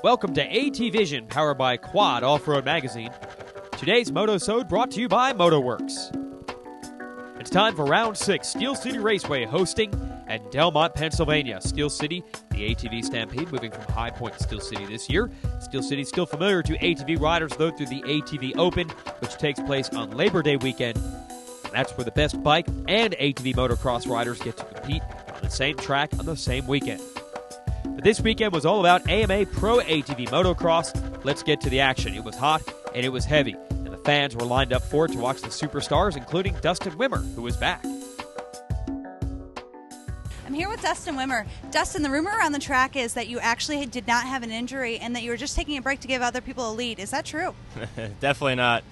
Welcome to ATVision, powered by Quad Off-Road Magazine. Today's Motosode brought to you by Motorworks. It's time for Round 6, Steel City Raceway hosting at Delmont, Pennsylvania. Steel City, the ATV Stampede, moving from High Point to Steel City this year. Steel City still familiar to ATV riders, though, through the ATV Open, which takes place on Labor Day weekend. And that's where the best bike and ATV motocross riders get to compete on the same track on the same weekend. But this weekend was all about AMA Pro ATV Motocross. Let's get to the action. It was hot and it was heavy, and the fans were lined up for it to watch the superstars, including Dustin Wimmer, who was back. I'm here with Dustin Wimmer. Dustin, the rumor around the track is that you actually did not have an injury and that you were just taking a break to give other people a lead. Is that true? Definitely not.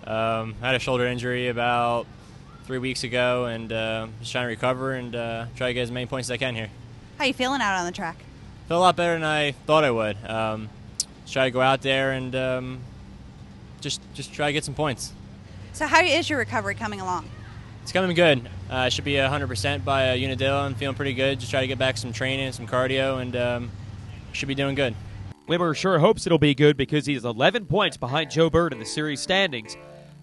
I had a shoulder injury about 3 weeks ago, and just trying to recover and try to get as many points as I can here. How are you feeling out on the track? Feel a lot better than I thought I would. Just try to go out there and just try to get some points. So how is your recovery coming along? It's coming good. I should be 100% by Unadilla and feeling pretty good. Just try to get back some training, some cardio, and should be doing good. Wimmer sure hopes it'll be good because he's 11 points behind Joe Bird in the series standings.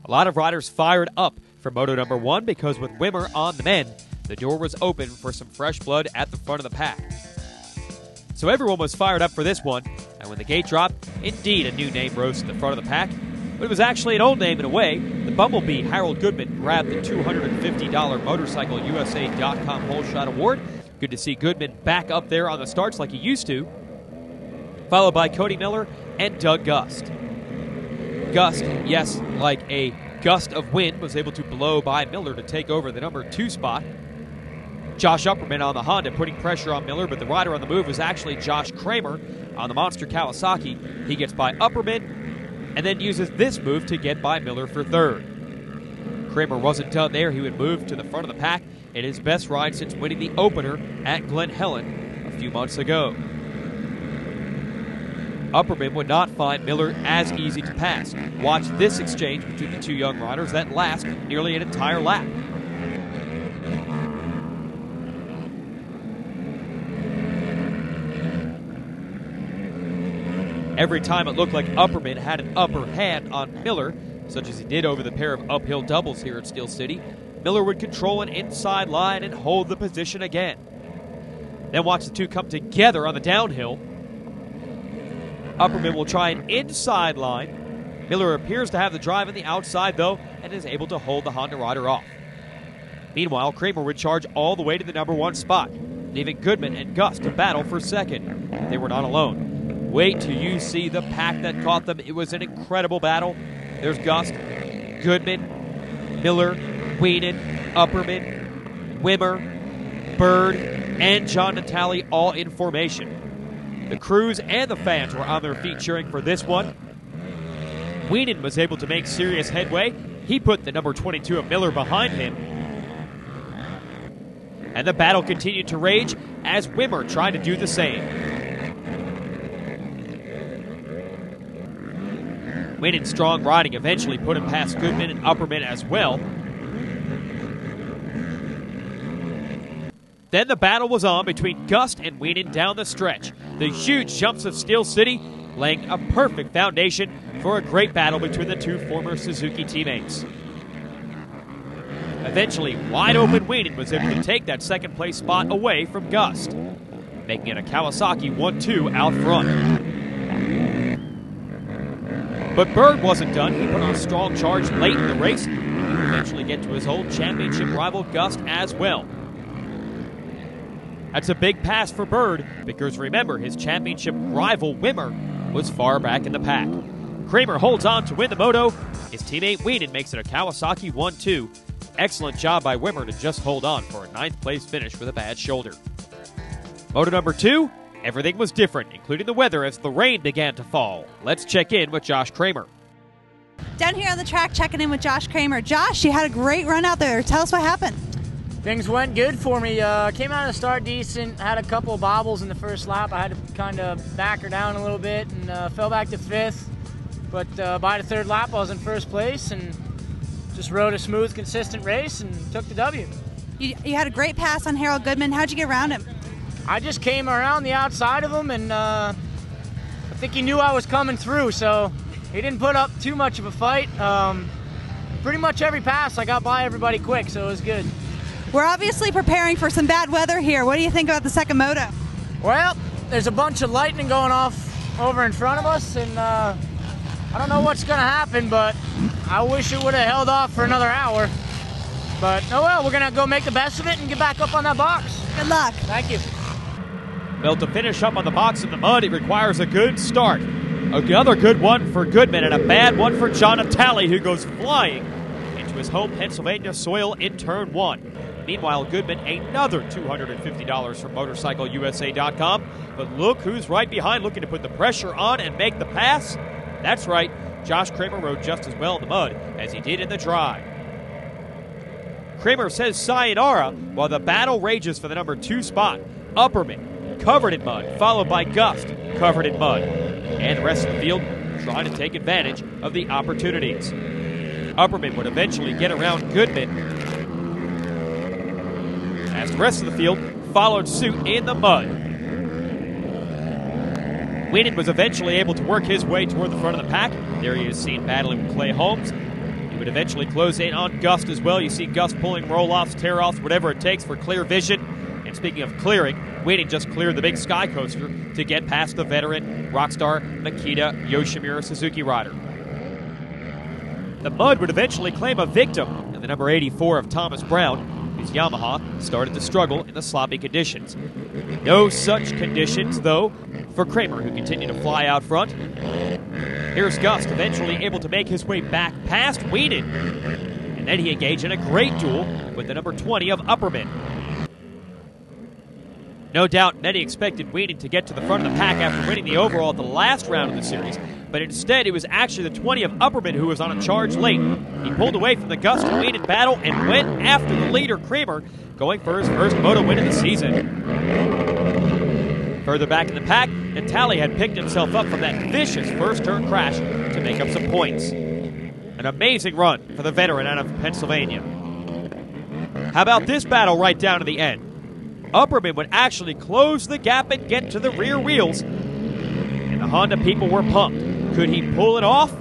A lot of riders fired up for Moto number 1 because with Wimmer on the mend, the door was open for some fresh blood at the front of the pack. So everyone was fired up for this one, and when the gate dropped, indeed a new name rose to the front of the pack. But it was actually an old name in a way. The Bumblebee Harold Goodman grabbed the $250 MotorcycleUSA.com Whole Shot Award. Good to see Goodman back up there on the starts like he used to. Followed by Cody Miller and Doug Gust. Gust, yes, like a gust of wind, was able to blow by Miller to take over the number 2 spot. Josh Upperman on the Honda putting pressure on Miller, but the rider on the move was actually Josh Kramer on the Monster Kawasaki. He gets by Upperman and then uses this move to get by Miller for 3rd. Kramer wasn't done there. He would move to the front of the pack in his best ride since winning the opener at Glen Helen a few months ago. Upperman would not find Miller as easy to pass. Watch this exchange between the two young riders that lasts nearly an entire lap. Every time it looked like Upperman had an upper hand on Miller, such as he did over the pair of uphill doubles here at Steel City, Miller would control an inside line and hold the position again. Then watch the two come together on the downhill. Upperman will try an inside line. Miller appears to have the drive on the outside, though, and is able to hold the Honda rider off. Meanwhile, Kramer would charge all the way to the number 1 spot, leaving Goodman and Gust to battle for 2nd. They were not alone. Wait till you see the pack that caught them. It was an incredible battle. There's Gust, Goodman, Miller, Wienen, Upperman, Wimmer, Bird, and John Natale all in formation. The crews and the fans were on their feet cheering for this one. Wienen was able to make serious headway. He put the number 22 of Miller behind him. And the battle continued to rage as Wimmer tried to do the same. Wienen's strong riding eventually put him past Goodman and Upperman as well. Then the battle was on between Gust and Wienen down the stretch. The huge jumps of Steel City laying a perfect foundation for a great battle between the two former Suzuki teammates. Eventually, wide open Wienen was able to take that 2nd place spot away from Gust, making it a Kawasaki 1-2 out front. But Bird wasn't done. He put on a strong charge late in the race. He would eventually get to his old championship rival Gust as well. That's a big pass for Bird because remember, his championship rival Wimmer was far back in the pack. Kramer holds on to win the moto. His teammate Wienen makes it a Kawasaki 1-2. Excellent job by Wimmer to just hold on for a 9th place finish with a bad shoulder. Moto number 2. Everything was different, including the weather as the rain began to fall. Let's check in with Josh Kramer. Down here on the track, checking in with Josh Kramer. Josh, you had a great run out there. Tell us what happened. Things went good for me. Came out of the start decent, had a couple of bobbles in the first lap. I had to kind of back her down a little bit and fell back to 5th. But by the 3rd lap, I was in 1st place and just rode a smooth, consistent race and took the W. You had a great pass on Harold Goodman. How'd you get around him? I just came around the outside of him and think he knew I was coming through, so he didn't put up too much of a fight. Pretty much every pass, I got by everybody quick, so it was good. We're obviously preparing for some bad weather here. What do you think about the second moto? Well, there's a bunch of lightning going off over in front of us, and I don't know what's going to happen, but I wish it would have held off for another hour. But, oh well, we're going to go make the best of it and get back up on that box. Good luck. Thank you. Well, to finish up on the box in the mud, it requires a good start. Another good one for Goodman and a bad one for John Natale, who goes flying into his home Pennsylvania soil in turn 1. Meanwhile, Goodman, another $250 from MotorcycleUSA.com. But look who's right behind, looking to put the pressure on and make the pass. That's right, Josh Kramer rode just as well in the mud as he did in the dry. Kramer says sayonara while the battle rages for the number 2 spot. Upperman, covered in mud, followed by Gust, covered in mud. And the rest of the field trying to take advantage of the opportunities. Upperman would eventually get around Goodman as the rest of the field followed suit in the mud. Weenan was eventually able to work his way toward the front of the pack. There he is seen battling with Clay Holmes. He would eventually close in on Gust as well. You see Gust pulling roll-offs, tear-offs, whatever it takes for clear vision. And speaking of clearing, Weenan just cleared the big Sky Coaster to get past the veteran rockstar Makita Yoshimura Suzuki rider. The mud would eventually claim a victim in the number 84 of Thomas Brown, whose Yamaha started to struggle in the sloppy conditions. No such conditions, though, for Kramer, who continued to fly out front. Here's Gust, eventually able to make his way back past Weenan. And then he engaged in a great duel with the number 20 of Upperman. No doubt many expected Weenan to get to the front of the pack after winning the overall at the last round of the series, but instead it was actually the 20 of Upperman who was on a charge late. He pulled away from the Gust and Weenan battle and went after the leader, Kramer, going for his first moto win of the season. Further back in the pack, Natale had picked himself up from that vicious first-turn crash to make up some points. An amazing run for the veteran out of Pennsylvania. How about this battle right down to the end? Upperman would actually close the gap and get to the rear wheels, and the Honda people were pumped. Could he pull it off?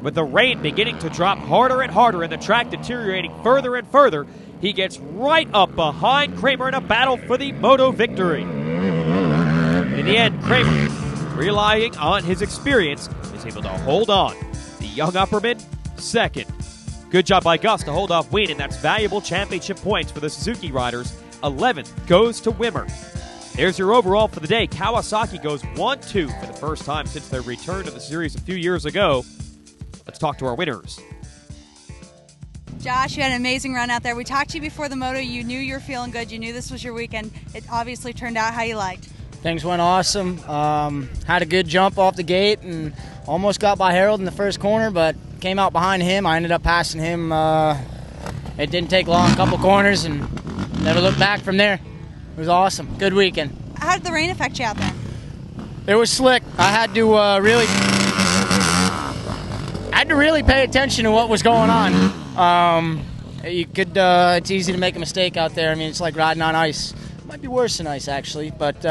With the rain beginning to drop harder and harder and the track deteriorating further and further, he gets right up behind Kramer in a battle for the moto victory. In the end, Kramer, relying on his experience, is able to hold on. The young Upperman, second. Good job by Gus to hold off Weenan. That's valuable championship points for the Suzuki riders. 11th goes to Wimmer. There's your overall for the day. Kawasaki goes 1-2 for the first time since their return to the series a few years ago. Let's talk to our winners. Josh, you had an amazing run out there. We talked to you before the moto. You knew you were feeling good. You knew this was your weekend. It obviously turned out how you liked. Things went awesome. Had a good jump off the gate and almost got by Harold in the first corner, but came out behind him. I ended up passing him. It didn't take long, a couple corners, and never looked back from there. It was awesome. Good weekend. How did the rain affect you out there? It was slick. I had to really pay attention to what was going on. It's easy to make a mistake out there. I mean, it's like riding on ice. It might be worse than ice, actually. But,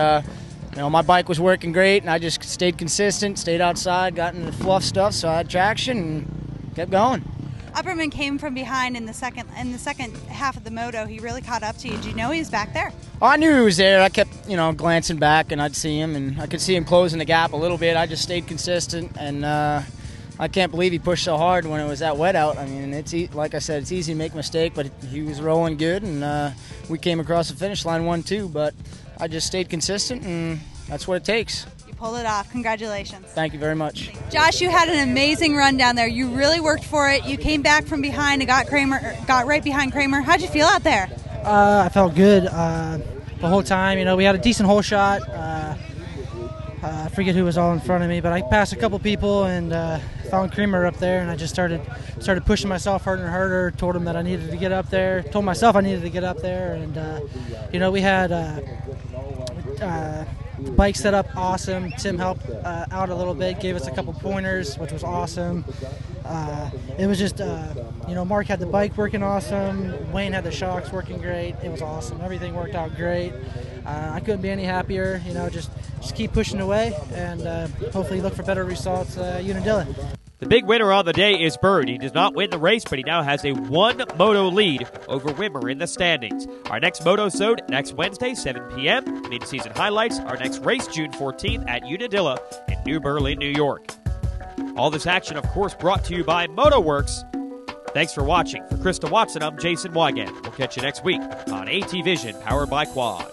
my bike was working great, and I just stayed consistent, stayed outside, got into the fluff stuff, so I had traction and kept going. Upperman came from behind in the second half of the moto. He really caught up to you. Did you know he was back there? I knew he was there. I kept, glancing back, and I'd see him, and I could see him closing the gap a little bit. I just stayed consistent, and I can't believe he pushed so hard when it was that wet out. I mean, like I said, it's easy to make a mistake, but he was rolling good, and we came across the finish line 1-2, but I just stayed consistent, and that's what it takes. Pulled it off. Congratulations. Thank you very much. Josh, you had an amazing run down there. You really worked for it. You came back from behind and got right behind Kramer. How'd you feel out there? I felt good the whole time. We had a decent hole shot. I forget who was all in front of me, but I passed a couple people and found Kramer up there, and I just started pushing myself harder and harder. Told him that I needed to get up there. Told myself I needed to get up there, and we had the bike set up awesome. Tim helped out a little bit, gave us a couple pointers, which was awesome. It was just, Mark had the bike working awesome. Wayne had the shocks working great. It was awesome. Everything worked out great. I couldn't be any happier. Just keep pushing away and hopefully look for better results Unadilla. The big winner on the day is Bird. He did not win the race, but he now has a 1 moto lead over Wimmer in the standings. Our next Motosode next Wednesday, 7 p.m. Mid-season highlights. Our next race, June 14th at Unadilla in New Berlin, New York. All this action, of course, brought to you by MotoWorks. Thanks for watching. For Krista Watson, I'm Jason Wygant. We'll catch you next week on ATVision, powered by Quad.